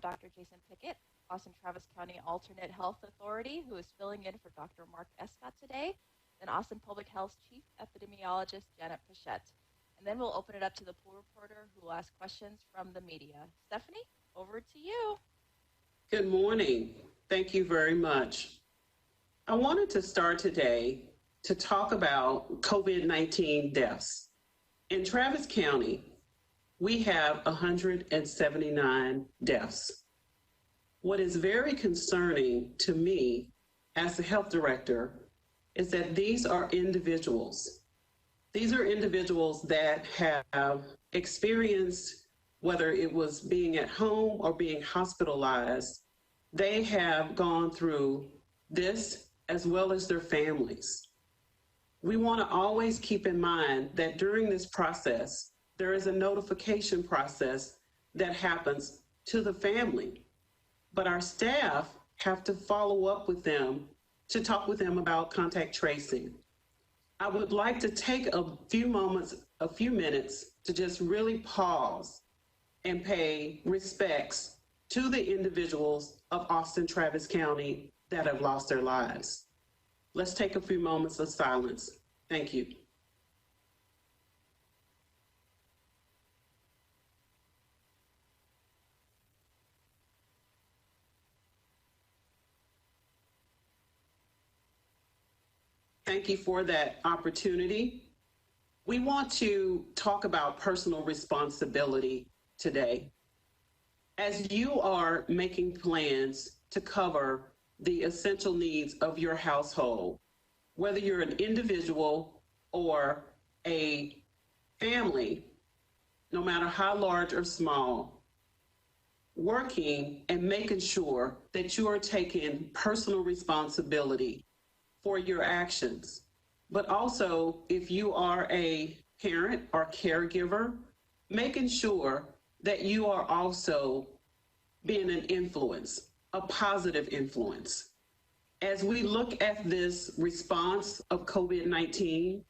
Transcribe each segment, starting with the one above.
Dr. Jason Pickett, Austin Travis County Alternate Health Authority, who is filling in for Dr. Mark Escott today, then Austin Public Health's Chief Epidemiologist, Janet Pichette. And then we'll open it up to the pool reporter who will ask questions from the media. Stephanie, over to you. Good morning. Thank you very much. I wanted to start today to talk about COVID-19 deaths. In Travis County, we have 179 deaths. What is very concerning to me as the health director is that these are individuals. These are individuals that have experienced, whether it was being at home or being hospitalized, they have gone through this as well as their families. We want to always keep in mind that during this process, there is a notification process that happens to the family, but our staff have to follow up with them to talk with them about contact tracing. I would like to take a few minutes to just really pause and pay respects to the individuals of Austin Travis County that have lost their lives. Let's take a few moments of silence. Thank you. Thank you for that opportunity. We want to talk about personal responsibility today. As you are making plans to cover the essential needs of your household, whether you're an individual or a family, no matter how large or small, working and making sure that you are taking personal responsibility for your actions. But also, if you are a parent or caregiver, making sure that you are also being an influence, a positive influence. As we look at this response of COVID-19,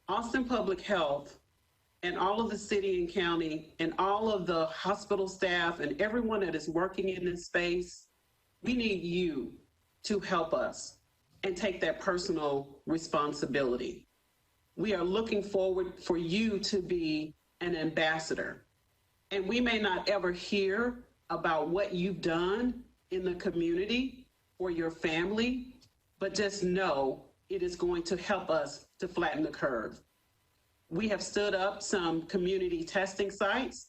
Austin Public Health and all of the city and county and all of the hospital staff and everyone that is working in this space, we need you to help us and take that personal responsibility. We are looking forward for you to be an ambassador. And we may not ever hear about what you've done in the community for your family, but just know it is going to help us to flatten the curve. We have stood up some community testing sites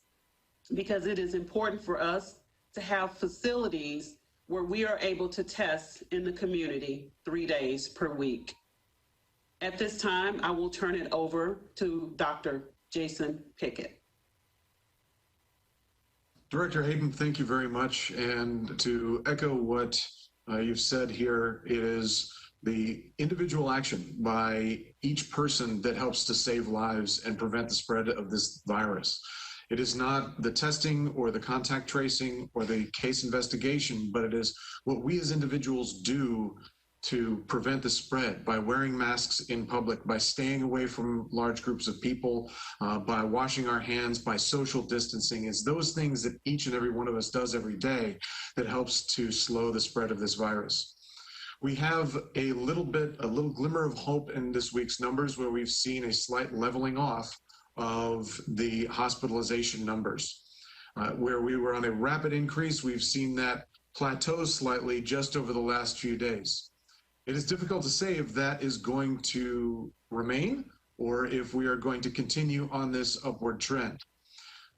because it is important for us to have facilities where we are able to test in the community 3 days per week. At this time, I will turn it over to Dr. Jason Pickett. Director Hayden, thank you very much. And to echo what you've said here, it is the individual action by each person that helps to save lives and prevent the spread of this virus. It is not the testing or the contact tracing or the case investigation, but it is what we as individuals do to prevent the spread by wearing masks in public, by staying away from large groups of people, by washing our hands, by social distancing. It's those things that each and every one of us does every day that helps to slow the spread of this virus. We have a little glimmer of hope in this week's numbers where we've seen a slight leveling off of the hospitalization numbers. Where we were on a rapid increase, we've seen that plateau slightly just over the last few days. It is difficult to say if that is going to remain or if we are going to continue on this upward trend.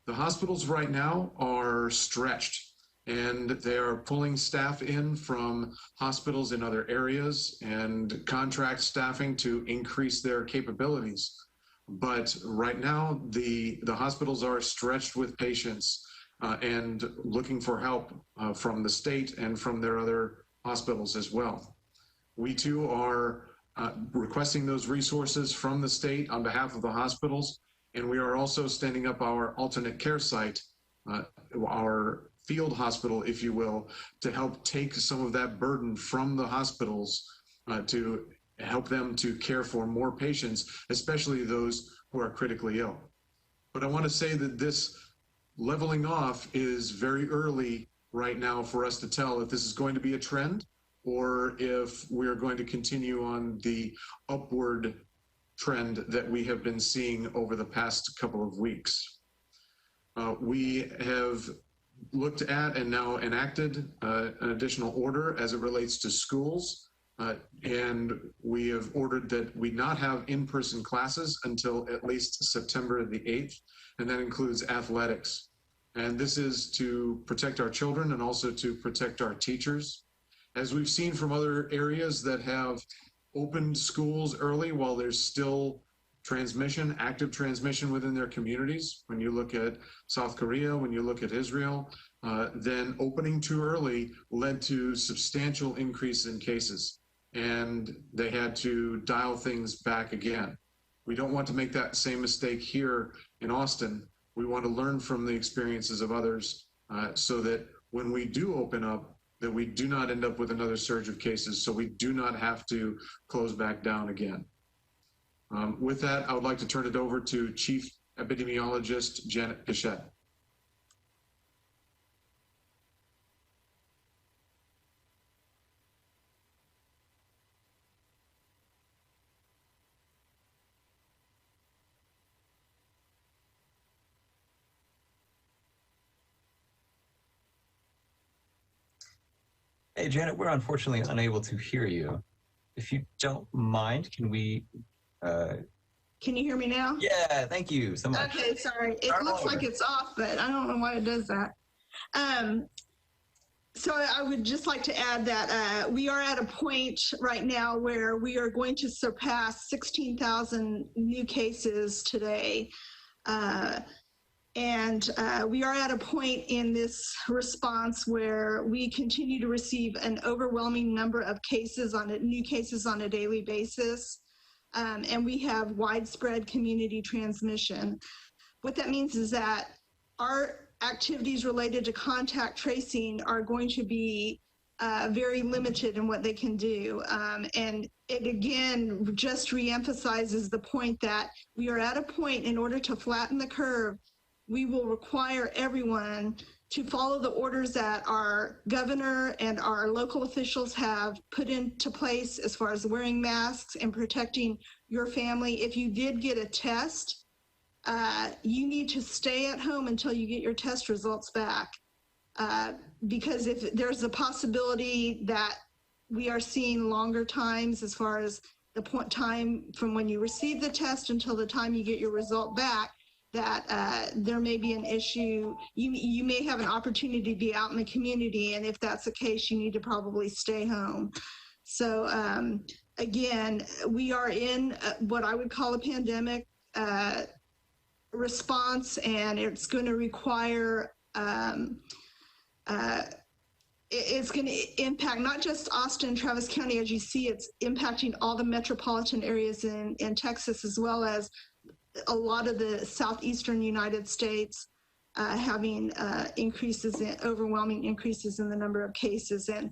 The hospitals right now are stretched and they are pulling staff in from hospitals in other areas and contract staffing to increase their capabilities. But right now, the hospitals are stretched with patients and looking for help from the state and from their other hospitals as well. We too are requesting those resources from the state on behalf of the hospitals, and we are also standing up our alternate care site, our field hospital, if you will, to help take some of that burden from the hospitals to help them to care for more patients, especially those who are critically ill. But I want to say that this leveling off is very early right now for us to tell if this is going to be a trend or if we're going to continue on the upward trend that we have been seeing over the past couple of weeks. We have looked at and now enacted an additional order as it relates to schools, and we have ordered that we not have in-person classes until at least September the 8th, and that includes athletics. And this is to protect our children and also to protect our teachers. As we've seen from other areas that have opened schools early while there's still transmission, active transmission within their communities, when you look at South Korea, when you look at Israel, then opening too early led to substantial increase in cases, and they had to dial things back again. We don't want to make that same mistake here in Austin. We want to learn from the experiences of others so that when we do open up, that we do not end up with another surge of cases, so we do not have to close back down again. With that, I would like to turn it over to Chief Epidemiologist Janet Pichette. Hey, Janet, we're unfortunately unable to hear you. If you don't mind, can we... Can you hear me now? Yeah, thank you so much. Okay, sorry. It looks like it's off, but I don't know why it does that. So I would just like to add that we are at a point right now where we are going to surpass 16,000 new cases today. And we are at a point in this response where we continue to receive an overwhelming number of cases new cases on a daily basis. And we have widespread community transmission. What that means is that our activities related to contact tracing are going to be very limited in what they can do. And it again just reemphasizes the point that we are at a point in order to flatten the curve, we will require everyone to follow the orders that our governor and our local officials have put into place as far as wearing masks and protecting your family. If you did get a test, you need to stay at home until you get your test results back. Because if there's a possibility that we are seeing longer times as far as the time from when you receive the test until the time you get your result back, that there may be an issue. You may have an opportunity to be out in the community, and if that's the case, you need to probably stay home. So again, we are in what I would call a pandemic response, and it's going to require, it's going to impact not just Austin, Travis County, as you see, it's impacting all the metropolitan areas in Texas, as well as a lot of the southeastern United States having overwhelming increases in the number of cases. And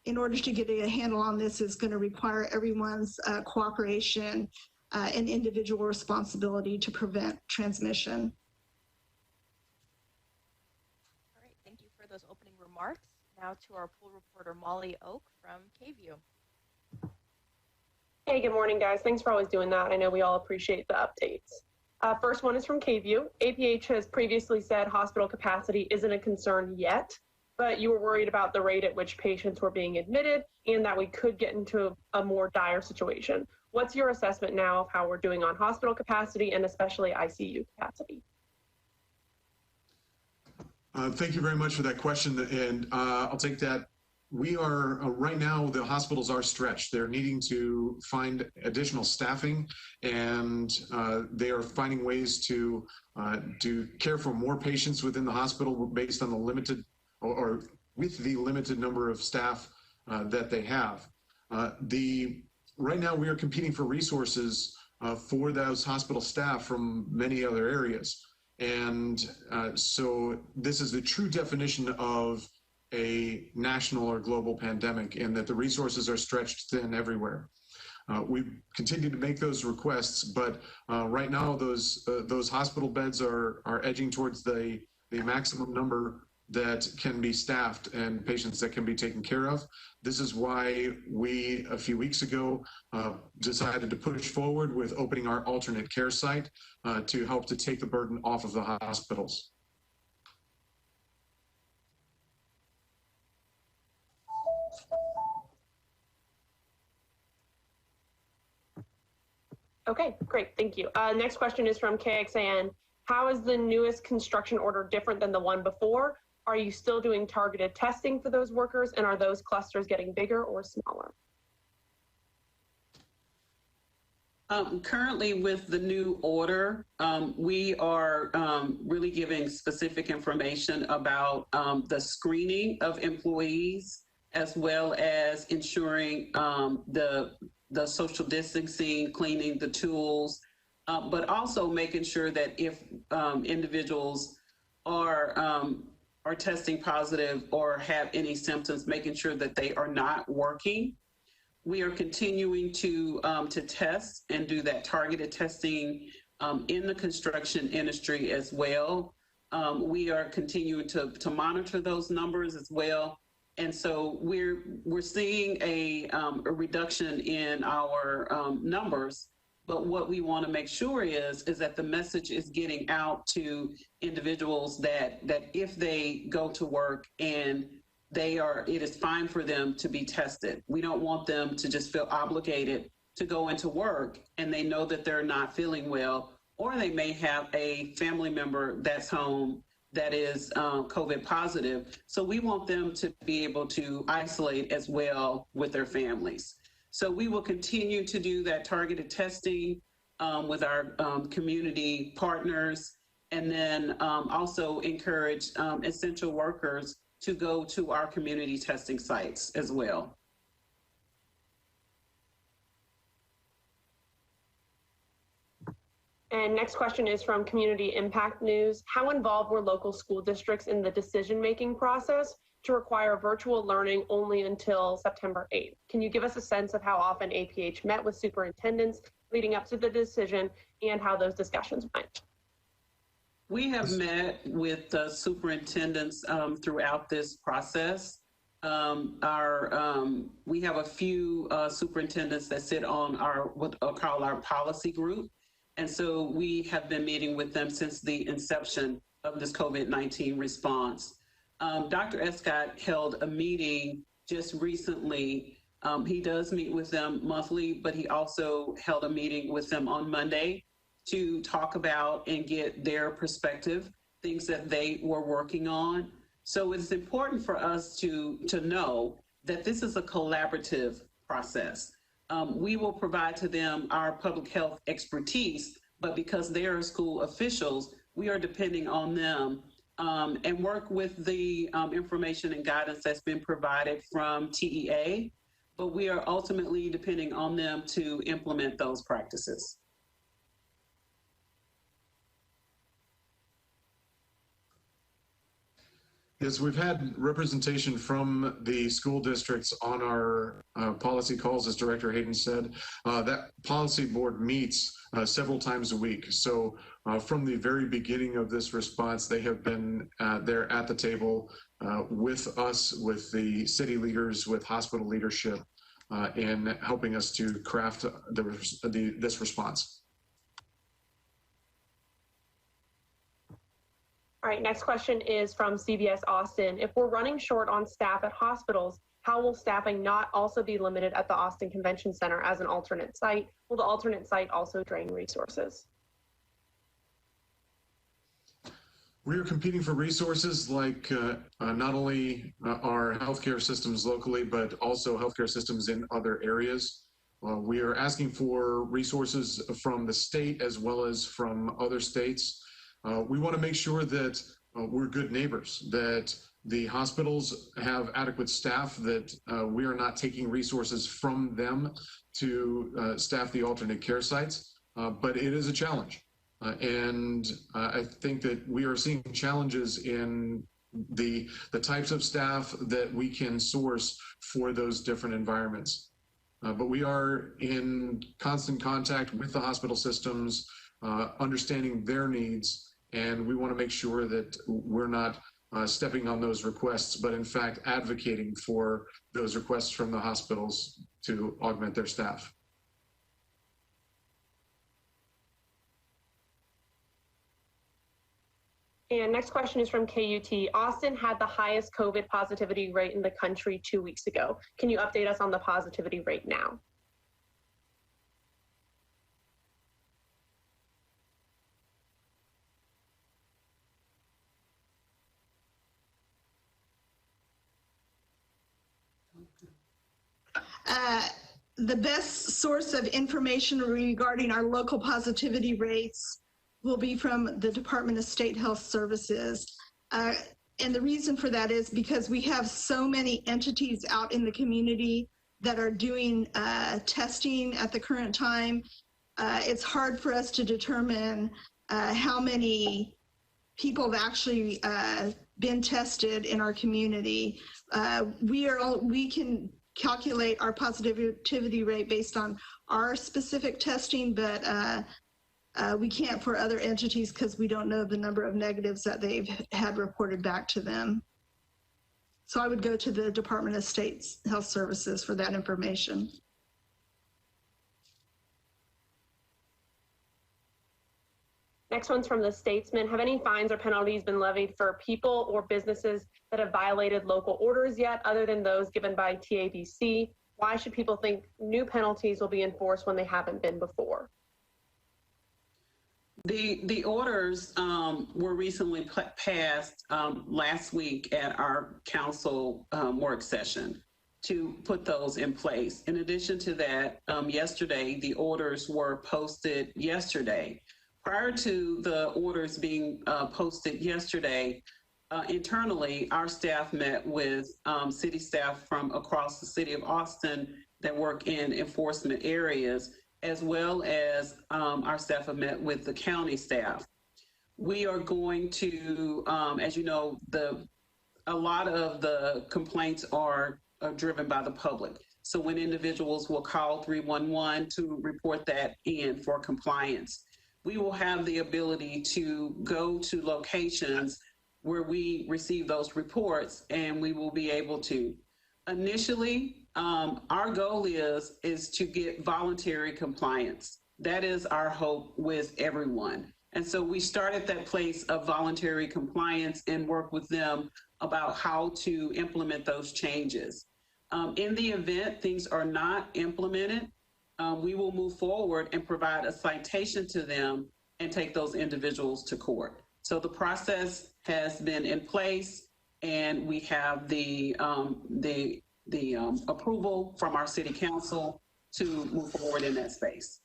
in order to get a handle on this is going to require everyone's cooperation and individual responsibility to prevent transmission. All right, thank you for those opening remarks. Now to our pool reporter, Molly Oak from KVUE. Hey, good morning, guys. Thanks for always doing that. I know we all appreciate the updates. First one is from KVUE. APH has previously said hospital capacity isn't a concern yet, but you were worried about the rate at which patients were being admitted and that we could get into a more dire situation. What's your assessment now of how we're doing on hospital capacity and especially ICU capacity? Thank you very much for that question, and I'll take that. We are, right now, the hospitals are stretched. They're needing to find additional staffing, and they are finding ways to care for more patients within the hospital based on the limited, or with the limited number of staff that they have. Right now, we are competing for resources for those hospital staff from many other areas. And so this is the true definition of a national or global pandemic, in that the resources are stretched thin everywhere. We continue to make those requests, but right now those hospital beds are edging towards the the maximum number that can be staffed and patients that can be taken care of. This is why we, a few weeks ago, decided to push forward with opening our alternate care site to help to take the burden off of the hospitals. Okay, great, thank you. Next question is from KXAN. How is the newest construction order different than the one before? Are you still doing targeted testing for those workers, and are those clusters getting bigger or smaller? Currently with the new order, we are really giving specific information about the screening of employees, as well as ensuring the social distancing, cleaning the tools, but also making sure that if individuals are testing positive or have any symptoms, making sure that they are not working. We are continuing to test and do that targeted testing in the construction industry as well. We are continuing to monitor those numbers as well. And so we're seeing a reduction in our numbers. But what we want to make sure is that the message is getting out to individuals that if they go to work and it is fine for them to be tested. We don't want them to just feel obligated to go into work and they know that they're not feeling well, or they may have a family member that's home that is COVID positive. So we want them to be able to isolate as well with their families. So we will continue to do that targeted testing with our community partners, and then also encourage essential workers to go to our community testing sites as well. And next question is from Community Impact News. How involved were local school districts in the decision-making process to require virtual learning only until September 8th? Can you give us a sense of how often APH met with superintendents leading up to the decision and how those discussions went? We have met with the superintendents throughout this process. We have a few superintendents that sit on what I'll call our policy group. And so we have been meeting with them since the inception of this COVID-19 response. Dr. Escott held a meeting just recently. He does meet with them monthly, but he also held a meeting with them on Monday to talk about and get their perspective, things that they were working on. So it's important for us to know that this is a collaborative process. We will provide to them our public health expertise, but because they are school officials, we are depending on them and work with the information and guidance that's been provided from TEA, but we are ultimately depending on them to implement those practices. Yes, we've had representation from the school districts on our policy calls, as Director Hayden said. That policy board meets several times a week. So from the very beginning of this response, they have been there at the table with us, with the city leaders, with hospital leadership, in helping us to craft this response. All right, next question is from CBS Austin. If we're running short on staff at hospitals, how will staffing not also be limited at the Austin Convention Center as an alternate site? Will the alternate site also drain resources? We are competing for resources like not only our healthcare systems locally, but also healthcare systems in other areas. We are asking for resources from the state as well as from other states. We want to make sure that we're good neighbors, that the hospitals have adequate staff, that we are not taking resources from them to staff the alternate care sites, but it is a challenge. And I think that we are seeing challenges in the types of staff that we can source for those different environments. But we are in constant contact with the hospital systems, understanding their needs, And we want to make sure that we're not stepping on those requests, but in fact advocating for those requests from the hospitals to augment their staff. And next question is from KUT. Austin had the highest COVID positivity rate in the country 2 weeks ago. Can you update us on the positivity rate now? The best source of information regarding our local positivity rates will be from the Department of State Health Services. And the reason for that is because we have so many entities out in the community that are doing testing at the current time. It's hard for us to determine how many people have actually been tested in our community. We can calculate our positivity rate based on our specific testing, but we can't for other entities because we don't know the number of negatives that they've had reported back to them. So I would go to the Department of State Health Services for that information. Next one's from the Statesman. Have any fines or penalties been levied for people or businesses that have violated local orders yet, other than those given by TABC? Why should people think new penalties will be enforced when they haven't been before? The orders were recently passed last week at our council work session to put those in place. In addition to that, yesterday, the orders were posted yesterday. Prior to the orders being posted yesterday, internally, our staff met with city staff from across the city of Austin that work in enforcement areas, as well as our staff have met with the county staff. We are going to, as you know, a lot of the complaints are driven by the public. So when individuals will call 311 to report that in for compliance, we will have the ability to go to locations where we receive those reports, and we will be able to. Initially, our goal is to get voluntary compliance. That is our hope with everyone. And so we start at that place of voluntary compliance and work with them about how to implement those changes. In the event things are not implemented, we will move forward and provide a citation to them and take those individuals to court. So the process has been in place, and we have the approval from our city council to move forward in that space.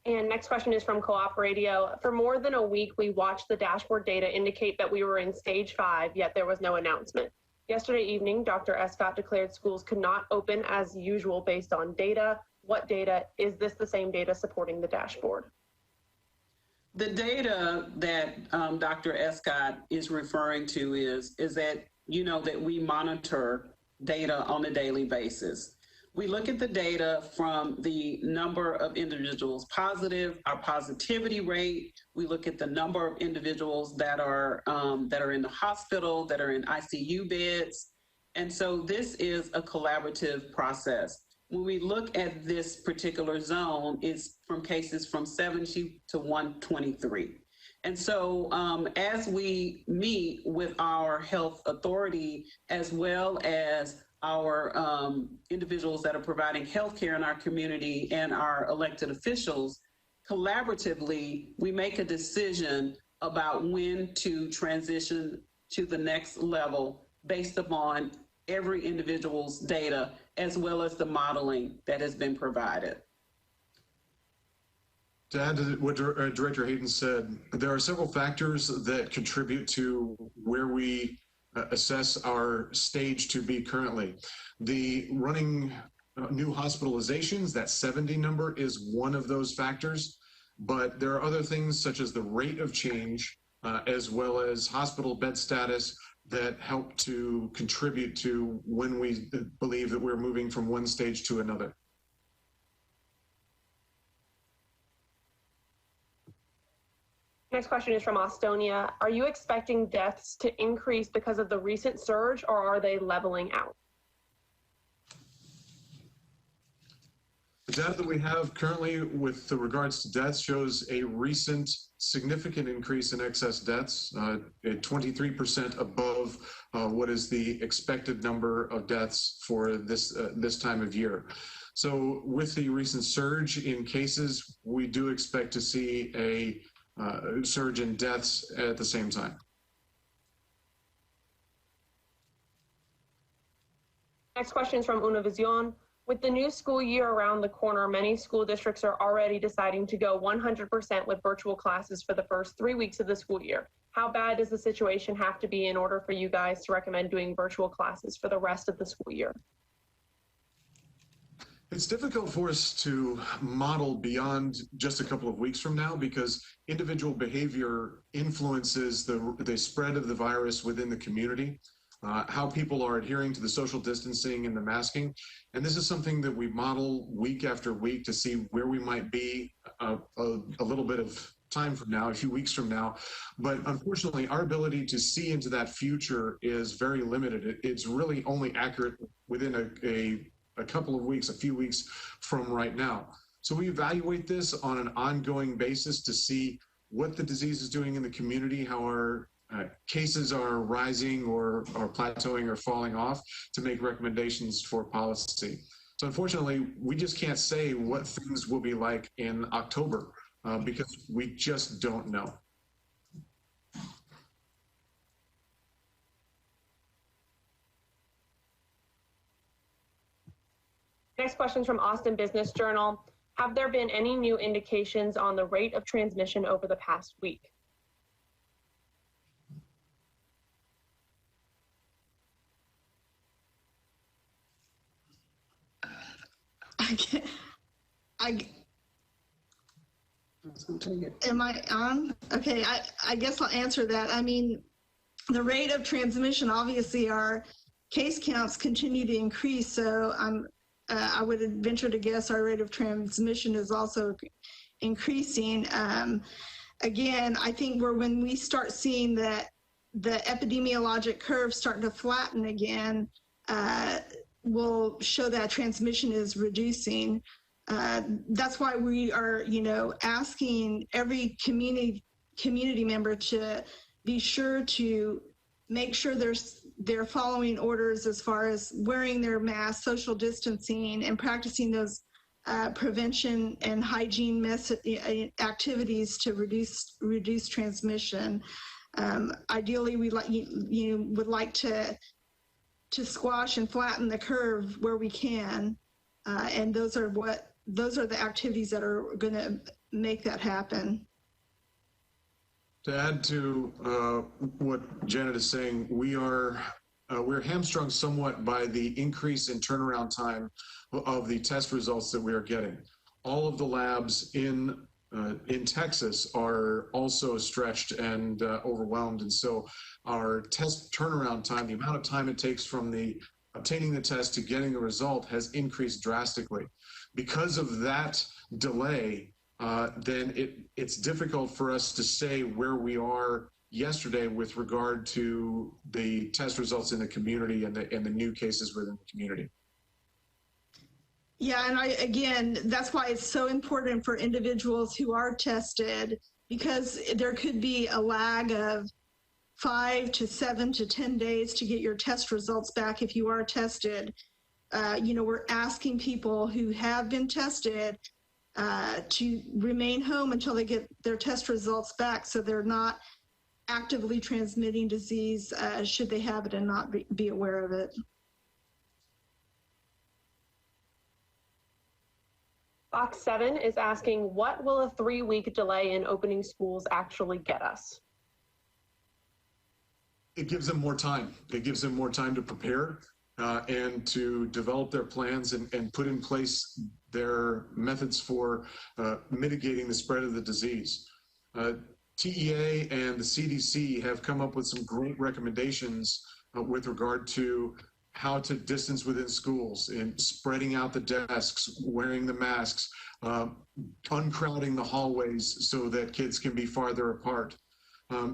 And next question is from Co-op Radio. For more than a week, we watched the dashboard data indicate that we were in stage 5, yet there was no announcement. Yesterday evening, Dr. Escott declared schools could not open as usual based on data. What data? Is this the same data supporting the dashboard? The data that Dr. Escott is referring to is that, you know, that we monitor data on a daily basis. We look at the data from the number of individuals positive, our positivity rate. We look at the number of individuals that are in the hospital, that are in ICU beds. And so this is a collaborative process. When we look at this particular zone, it's from cases from 70 to 123. And so as we meet with our health authority, as well as our individuals that are providing healthcare in our community and our elected officials, collaboratively, we make a decision about when to transition to the next level based upon every individual's data, as well as the modeling that has been provided. To add to what Director Hayden said, there are several factors that contribute to where we assess our stage to be currently. The running new hospitalizations, that 70 number is one of those factors, but there are other things such as the rate of change, as well as hospital bed status, that help to contribute to when we believe that we're moving from one stage to another. Next question is from Austonia. Are you expecting deaths to increase because of the recent surge, or are they leveling out? The data that we have currently with regards to deaths shows a recent significant increase in excess deaths, 23% above what is the expected number of deaths for this time of year. So with the recent surge in cases, we do expect to see a surge in deaths at the same time. Next question is from Univision. With the new school year around the corner, many school districts are already deciding to go 100% with virtual classes for the first 3 weeks of the school year. How bad does the situation have to be in order for you guys to recommend doing virtual classes for the rest of the school year? It's difficult for us to model beyond just a couple of weeks from now because individual behavior influences the spread of the virus within the community, how people are adhering to the social distancing and the masking. And this is something that we model week after week to see where we might be a little bit of time from now, a few weeks from now. But unfortunately, our ability to see into that future is very limited. It's really only accurate within a couple of weeks, a few weeks from right now. So we evaluate this on an ongoing basis to see what the disease is doing in the community, how our cases are rising or plateauing or falling off to make recommendations for policy. So unfortunately, we just can't say what things will be like in October because we just don't know. Next question is from Austin Business Journal. Have there been any new indications on the rate of transmission over the past week? Am I on? Okay, I guess I'll answer that. I mean, the rate of transmission, obviously our case counts continue to increase, so I would venture to guess our rate of transmission is also increasing. Again, I think when we start seeing that the epidemiologic curve starting to flatten again, will show that transmission is reducing. That's why we are, asking every community member to be sure to make sure they're following orders as far as wearing their mask, social distancing, and practicing those prevention and hygiene activities to reduce transmission. Ideally, we would like to squash and flatten the curve where we can, and those are the activities that are going to make that happen. To add to what Janet is saying, we're hamstrung somewhat by the increase in turnaround time of the test results that we are getting. All of the labs in Texas are also stretched and overwhelmed, and so our test turnaround time, the amount of time it takes from obtaining the test to getting the result, has increased drastically. Because of that delay, then it's difficult for us to say where we are yesterday with regard to the test results in the community and the new cases within the community. Yeah, and again, that's why it's so important for individuals who are tested, because there could be a lag of 5 to 7 to 10 days to get your test results back if you are tested. We're asking people who have been tested to remain home until they get their test results back, so they're not actively transmitting disease should they have it and not be aware of it. Box 7 is asking, what will a 3-week delay in opening schools actually get us? It gives them more time. It gives them more time to prepare and to develop their plans and put in place their methods for mitigating the spread of the disease. TEA and the CDC have come up with some great recommendations with regard to how to distance within schools and spreading out the desks, wearing the masks, uncrowding the hallways so that kids can be farther apart.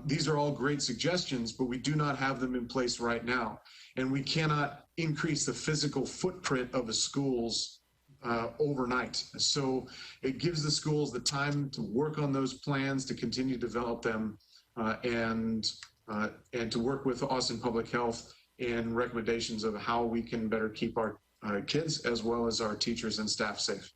These are all great suggestions, but we do not have them in place right now. And we cannot increase the physical footprint of the schools overnight. So it gives the schools the time to work on those plans, to continue to develop them, and to work with Austin Public Health in recommendations of how we can better keep our kids as well as our teachers and staff safe.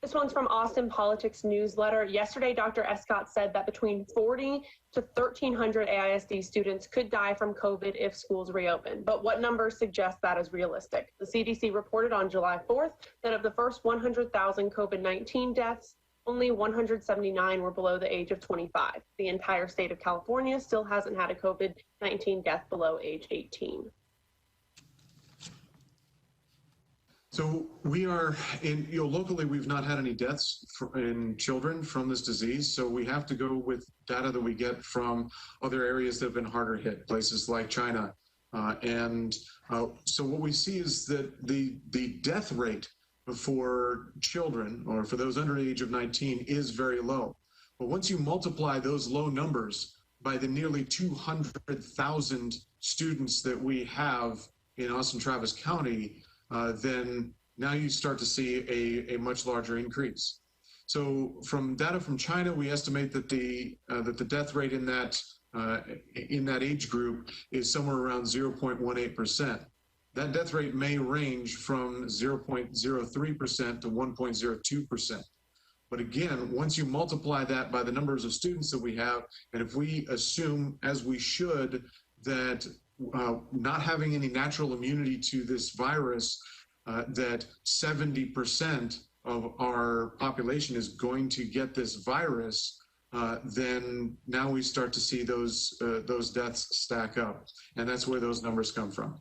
This one's from Austin Politics Newsletter. Yesterday, Dr. Escott said that between 40 to 1,300 AISD students could die from COVID if schools reopen. But what numbers suggest that is realistic? The CDC reported on July 4th that of the first 100,000 COVID-19 deaths, only 179 were below the age of 25. The entire state of California still hasn't had a COVID-19 death below age 18. So we are locally, we've not had any deaths in children from this disease. So we have to go with data that we get from other areas that have been harder hit, places like China. So what we see is that the death rate for children, or for those under the age of 19, is very low. But once you multiply those low numbers by the nearly 200,000 students that we have in Austin Travis County, then now you start to see a much larger increase. So from data from China, we estimate that the death rate in that age group is somewhere around 0.18%. That death rate may range from 0.03% to 1.02%. But again, once you multiply that by the numbers of students that we have, and if we assume, as we should, that not having any natural immunity to this virus, that 70% of our population is going to get this virus, then now we start to see those deaths stack up. And that's where those numbers come from.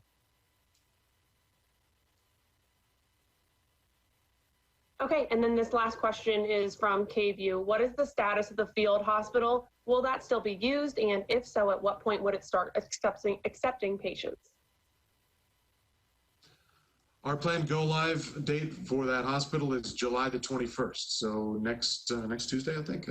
Okay, and then this last question is from KVUE. What is the status of the field hospital? Will that still be used? And if so, at what point would it start accepting patients? Our planned go live date for that hospital is July the 21st. So next Tuesday, I think.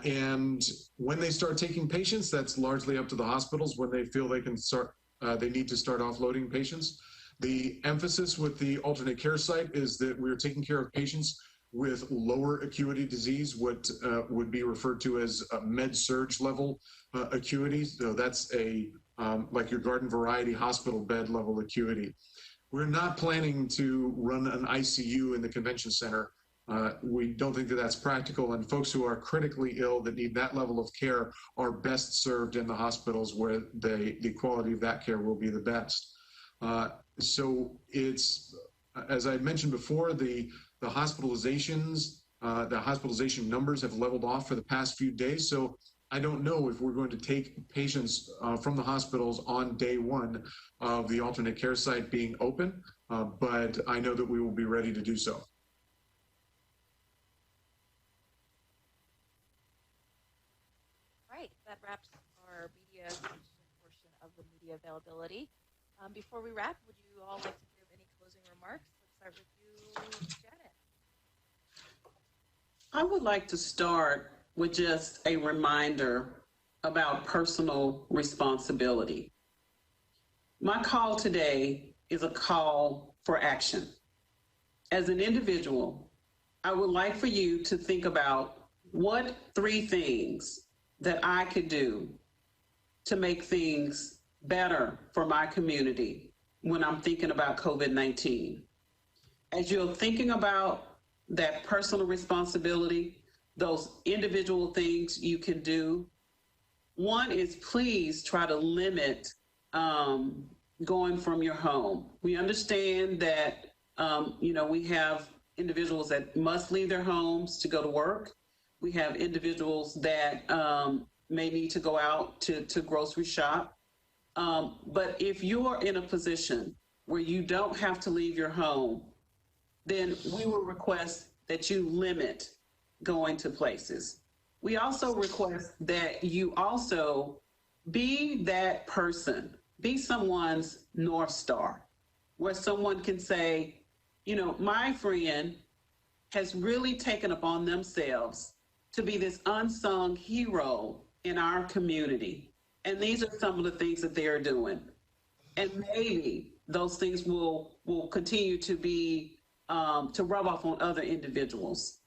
And when they start taking patients, that's largely up to the hospitals when they feel they can start, they need to start offloading patients. The emphasis with the alternate care site is that we're taking care of patients with lower acuity disease, what would be referred to as a med-surg level acuity. So that's like your garden variety hospital bed level acuity. We're not planning to run an ICU in the convention center. We don't think that that's practical, and folks who are critically ill that need that level of care are best served in the hospitals where the quality of that care will be the best. So it's, as I mentioned before, the hospitalization numbers have leveled off for the past few days. So I don't know if we're going to take patients from the hospitals on day one of the alternate care site being open, but I know that we will be ready to do so. Right, that wraps our media portion of the media availability. Before we wrap, would you all like to give any closing remarks? Let's start with you, Janet. I would like to start with just a reminder about personal responsibility. My call today is a call for action. As an individual, I would like for you to think about what 3 things that I could do to make things better for my community when I'm thinking about COVID-19. As you're thinking about that personal responsibility, those individual things you can do, one is please try to limit going from your home. We understand that, we have individuals that must leave their homes to go to work. We have individuals that may need to go out to grocery shop. But if you're in a position where you don't have to leave your home, then we will request that you limit going to places. We also request that you also be that person, be someone's North Star, where someone can say, you know, my friend has really taken upon themselves to be this unsung hero in our community. And these are some of the things that they are doing. And maybe those things will continue to be to rub off on other individuals.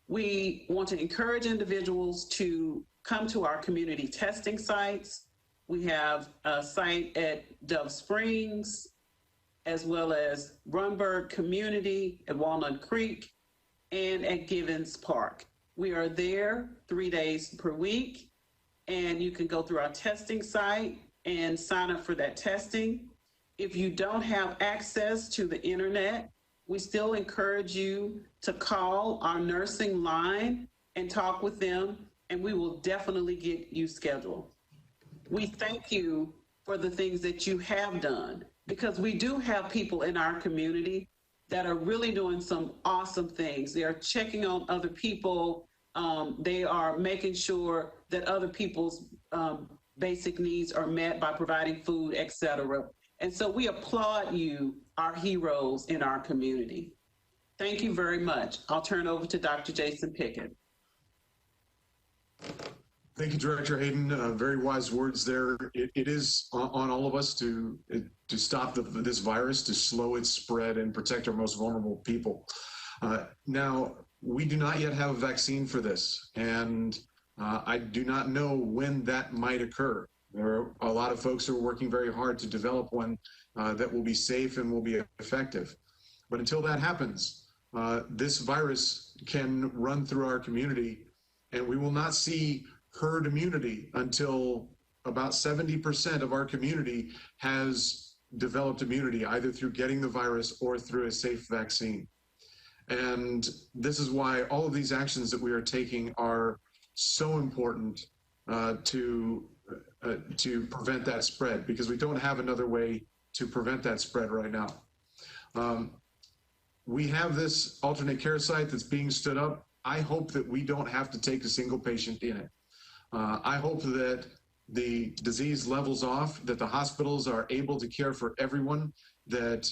We want to encourage individuals to come to our community testing sites. We have a site at Dove Springs, as well as Runberg Community at Walnut Creek, and at Givens Park. We are there 3 days per week, and you can go through our testing site and sign up for that testing. If you don't have access to the internet, we still encourage you to call our nursing line and talk with them, and we will definitely get you scheduled. We thank you for the things that you have done, because we do have people in our community that are really doing some awesome things. They are checking on other people. They are making sure that other people's basic needs are met by providing food, et cetera. And so we applaud you, our heroes in our community. Thank you very much. I'll turn over to Dr. Jason Pickett. Thank you, Director Hayden. Very wise words there. It is on all of us to stop this virus, to slow its spread and protect our most vulnerable people. Now, we do not yet have a vaccine for this, and I do not know when that might occur. There are a lot of folks who are working very hard to develop one that will be safe and will be effective. But until that happens, this virus can run through our community, and we will not see herd immunity until about 70% of our community has developed immunity, either through getting the virus or through a safe vaccine. And this is why all of these actions that we are taking are so important to prevent that spread, because we don't have another way to prevent that spread right now. We have this alternate care site that's being stood up. I hope that we don't have to take a single patient in it. I hope that the disease levels off, that the hospitals are able to care for everyone that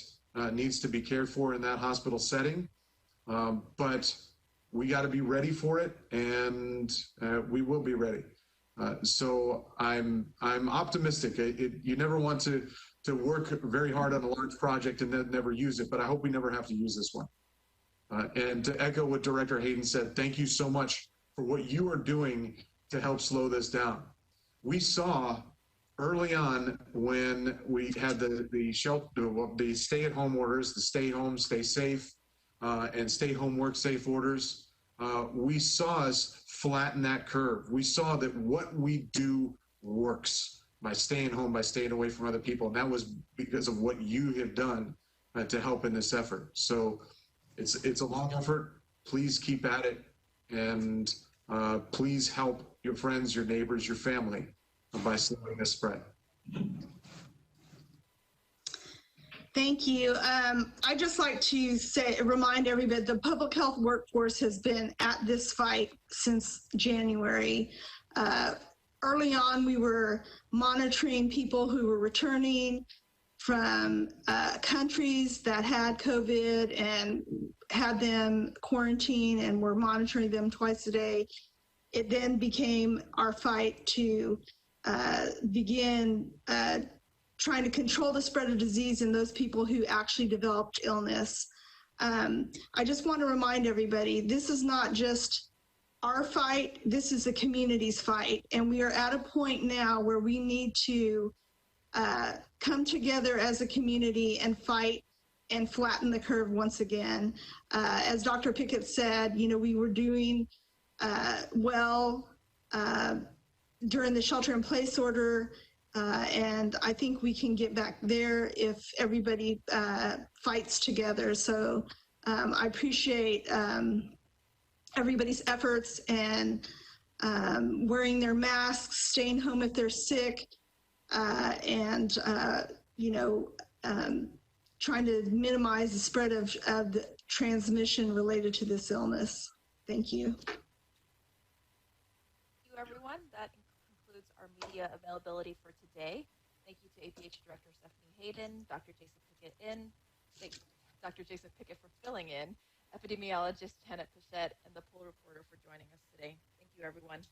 needs to be cared for in that hospital setting. But we got to be ready for it, and we will be ready. So I'm optimistic. You never want to work very hard on a large project and then never use it, but I hope we never have to use this one. And to echo what Director Hayden said, thank you so much for what you are doing to help slow this down. We saw early on when we had the stay-at-home orders, the stay home, stay safe, and stay home, work safe orders, we saw us flatten that curve. We saw that what we do works by staying home, by staying away from other people. And that was because of what you have done to help in this effort. So it's a long effort. Please keep at it. And please help your friends, your neighbors, your family by slowing this spread. Thank you. I'd just like to remind everybody, the public health workforce has been at this fight since January. Early on, we were monitoring people who were returning from countries that had COVID and had them quarantined, and we're monitoring them twice a day. It then became our fight to begin trying to control the spread of disease in those people who actually developed illness. I just want to remind everybody, this is not just our fight, this is the community's fight. And we are at a point now where we need to come together as a community and fight and flatten the curve once again. As Dr. Pickett said, we were doing well during the shelter-in-place order, and I think we can get back there if everybody fights together. So I appreciate everybody's efforts and wearing their masks, staying home if they're sick, and trying to minimize the spread of the transmission related to this illness. Thank you. everyone. That concludes our media availability for today. Thank you to APH Director Stephanie Hayden, Dr. Jason Pickett for filling in, epidemiologist Janet Pichette, and the poll reporter for joining us today. Thank you, everyone.